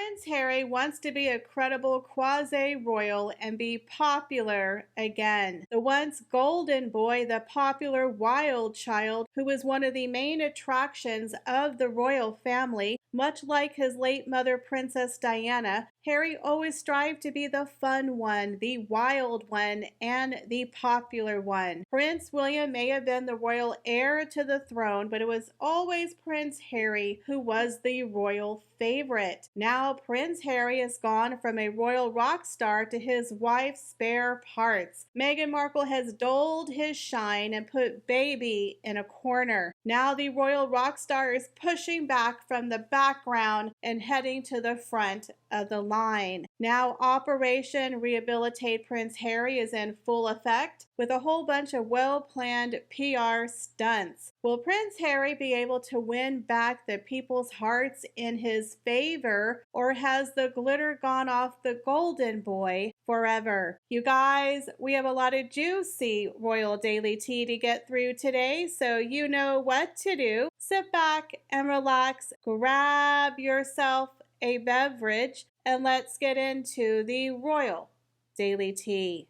Prince Harry wants to be a credible quasi-royal and be popular again. The once golden boy, the popular wild child, who was one of the main attractions of the royal family, much like his late mother, Princess Diana, Harry always strived to be the fun one, the wild one, and the popular one. Prince William may have been the royal heir to the throne, but it was always Prince Harry who was the royal favorite. Now, Prince Harry has gone from a royal rock star to his wife's spare parts. Meghan Markle has dulled his shine and put baby in a corner. Now, the royal rock star is pushing back from the background and heading to the front of the line. Now, Operation Rehabilitate Prince Harry is in full effect with a whole bunch of well-planned PR stunts. Will Prince Harry be able to win back the people's hearts in his favor, or has the glitter gone off the golden boy forever? You guys, we have a lot of juicy royal daily tea to get through today, so you know what to do. Sit back and relax, grab yourself a beverage, and let's get into the royal daily tea.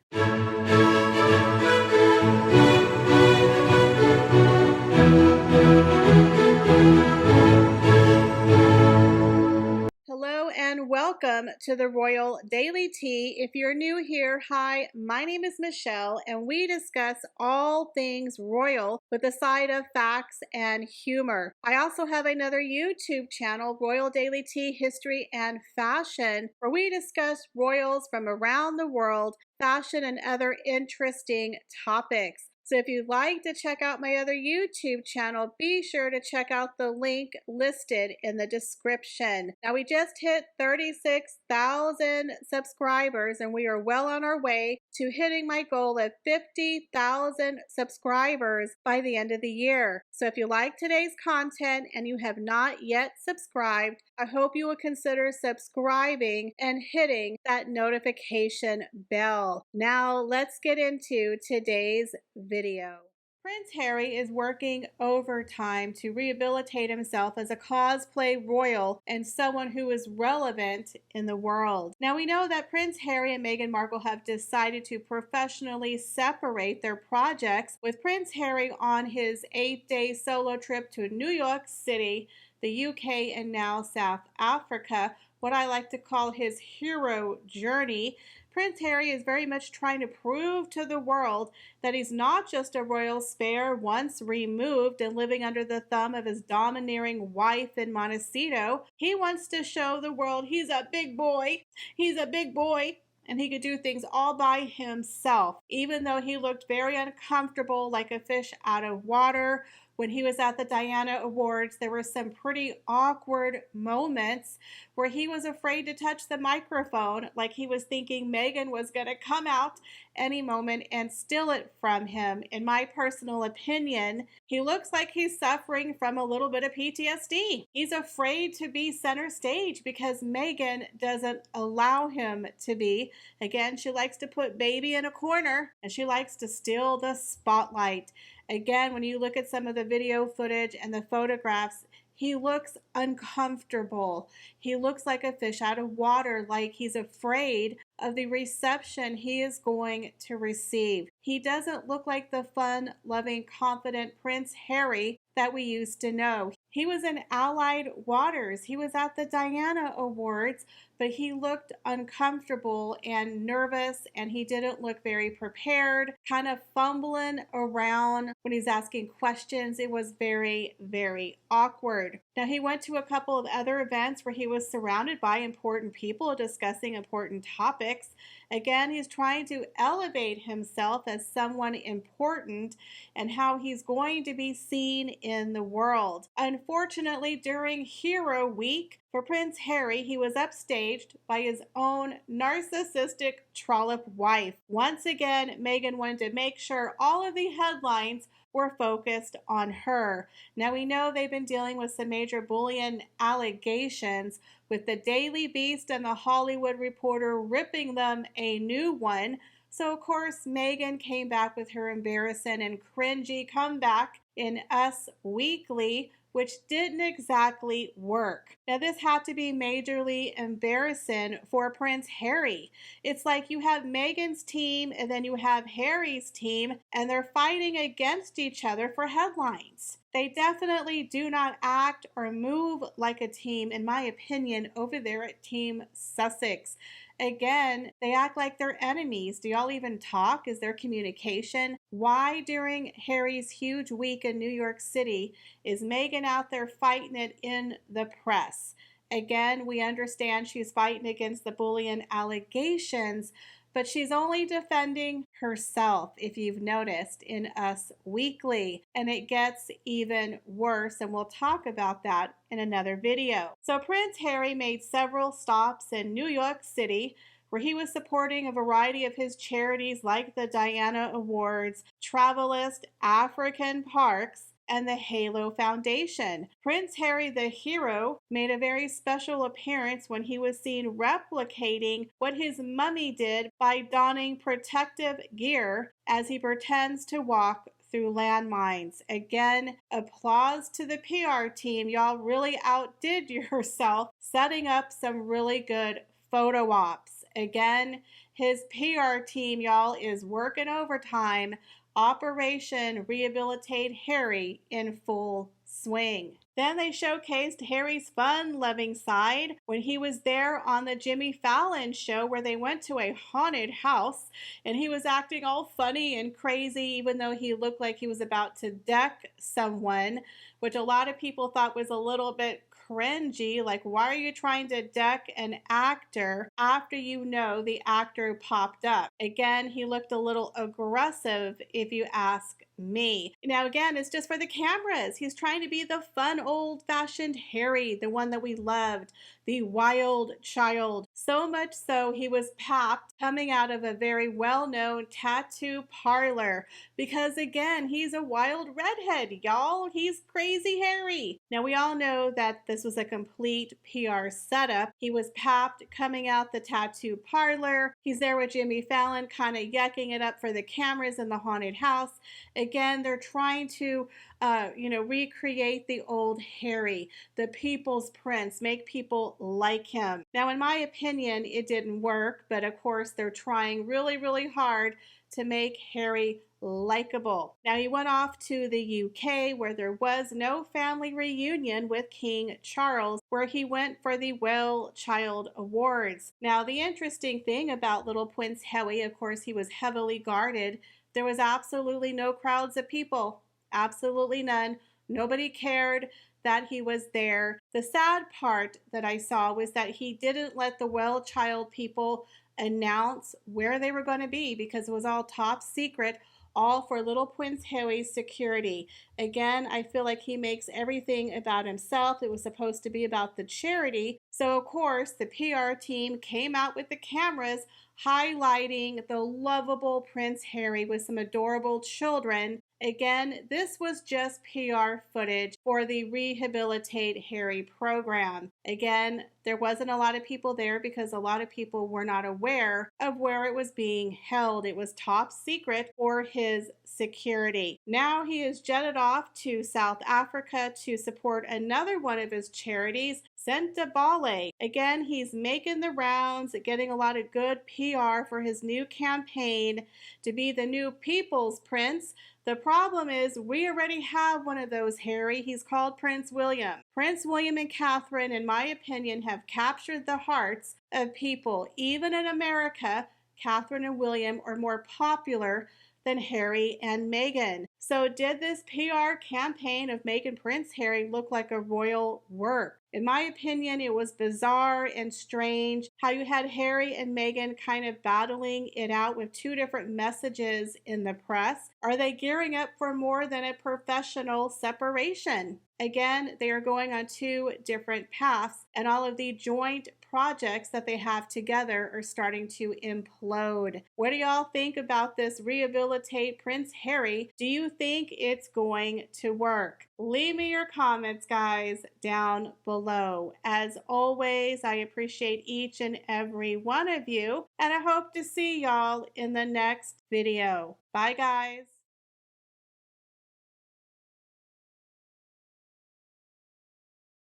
Hello and welcome to the Royal Daily Tea. If you're new here, hi, my name is Michelle and we discuss all things royal with a side of facts and humor. I also have another YouTube channel, Royal Daily Tea History and Fashion, where we discuss royals from around the world, fashion, and other interesting topics. So if you'd like to check out my other YouTube channel, be sure to check out the link listed in the description. Now, we just hit 36,000 subscribers and we are well on our way to hitting my goal of 50,000 subscribers by the end of the year. So if you like today's content and you have not yet subscribed, I hope you will consider subscribing and hitting that notification bell. Now let's get into today's video. Prince Harry is working overtime to rehabilitate himself as a cosplay royal and someone who is relevant in the world. Now, we know that Prince Harry and Meghan Markle have decided to professionally separate their projects, with Prince Harry on his 8-day solo trip to New York City, the UK, and now South Africa, what I like to call his hero journey. Prince Harry is very much trying to prove to the world that he's not just a royal spare once removed and living under the thumb of his domineering wife in Montecito. He wants to show the world he's a big boy. He's a big boy. And he could do things all by himself, even though he looked very uncomfortable like a fish out of water. When he was at the Diana Awards, there were some pretty awkward moments where he was afraid to touch the microphone, like he was thinking Meghan was going to come out any moment and steal it from him. In my personal opinion, he looks like he's suffering from a little bit of PTSD. He's afraid to be center stage because Meghan doesn't allow him to be. Again, she likes to put baby in a corner and she likes to steal the spotlight. Again, when you look at some of the video footage and the photographs, he looks uncomfortable. He looks like a fish out of water, like he's afraid of the reception he is going to receive. He doesn't look like the fun, loving, confident Prince Harry that we used to know. He was in Allied Waters. He was at the Diana Awards, but he looked uncomfortable and nervous, and he didn't look very prepared, kind of fumbling around when he's asking questions. It was very, very awkward. Now, he went to a couple of other events where he was surrounded by important people discussing important topics. Again, he's trying to elevate himself as someone important and how he's going to be seen in the world. Unfortunately, during Hero Week for Prince Harry, he was upstaged by his own narcissistic trollop wife. Once again, Meghan wanted to make sure all of the headlines were focused on her. Now, we know they've been dealing with some major bullying allegations, with the Daily Beast and the Hollywood Reporter ripping them a new one. So, of course, Meghan came back with her embarrassing and cringy comeback in Us Weekly, which didn't exactly work. Now, this had to be majorly embarrassing for Prince Harry. It's like you have Meghan's team and then you have Harry's team, and they're fighting against each other for headlines. They definitely do not act or move like a team, in my opinion, over there at Team Sussex. Again, they act like they're enemies. Do y'all even talk? Is there communication? Why, during Harry's huge week in New York City, is Meghan out there fighting it in the press? Again, we understand she's fighting against the bullying allegations, but she's only defending herself, if you've noticed, in Us Weekly. And it gets even worse, and we'll talk about that in another video. So Prince Harry made several stops in New York City, where he was supporting a variety of his charities like the Diana Awards, Travelist, African Parks, and the Halo Foundation. Prince Harry the hero made a very special appearance when he was seen replicating what his mummy did by donning protective gear as he pretends to walk through landmines. Again, applause to the PR team. Y'all really outdid yourself setting up some really good photo ops. Again, his PR team, y'all, is working overtime. Operation Rehabilitate Harry in full swing. Then they showcased Harry's fun-loving side when he was there on the Jimmy Fallon show, where they went to a haunted house and he was acting all funny and crazy, even though he looked like he was about to deck someone, which a lot of people thought was a little bit cringy. Like, why are you trying to deck an actor after you know the actor popped up? Again, he looked a little aggressive, if you ask me. Now, again, it's just for the cameras. He's trying to be the fun, old-fashioned Harry, the one that we loved, the wild child. So much so, he was papped coming out of a very well-known tattoo parlor because, again, he's a wild redhead, y'all. He's Crazy Harry. Now, we all know that this was a complete PR setup. He was papped coming out the tattoo parlor. He's there with Jimmy Fallon, kind of yucking it up for the cameras in the haunted house. Again, they're trying to recreate the old Harry, the people's prince, make people like him. Now, in my opinion, it didn't work, but of course, they're trying really, really hard to make Harry likable. Now, he went off to the UK, where there was no family reunion with King Charles, where he went for the Well Child Awards. Now, the interesting thing about little Prince Harry, of course, he was heavily guarded. There was absolutely no crowds of people. Absolutely none. Nobody cared that he was there. The sad part that I saw was that he didn't let the Well Child people announce where they were going to be, because it was all top secret, all for little Prince Harry's security. Again, I feel like he makes everything about himself. It was supposed to be about the charity. So, of course, the PR team came out with the cameras highlighting the lovable Prince Harry with some adorable children. Again, this was just PR footage for the Rehabilitate Harry program. Again, there wasn't a lot of people there because a lot of people were not aware of where it was being held. It was top secret for his security. Now he is jetted off to South Africa to support another one of his charities, Santa Bale. Again, he's making the rounds, getting a lot of good PR for his new campaign to be the new People's Prince. The problem is we already have one of those, Harry. He's called Prince William. Prince William and Catherine, in my opinion, have captured the hearts of people. Even in America, Catherine and William are more popular than Harry and Meghan. So did this PR campaign of making Prince Harry look like a royal work? In my opinion, it was bizarre and strange how you had Harry and Meghan kind of battling it out with two different messages in the press. Are they gearing up for more than a professional separation? Again, they are going on two different paths, and all of the joint projects that they have together are starting to implode. What do y'all think about this Rehabilitate Prince Harry? Do you think it's going to work? Leave me your comments, guys, down below. As always, I appreciate each and every one of you, and I hope to see y'all in the next video. Bye, guys.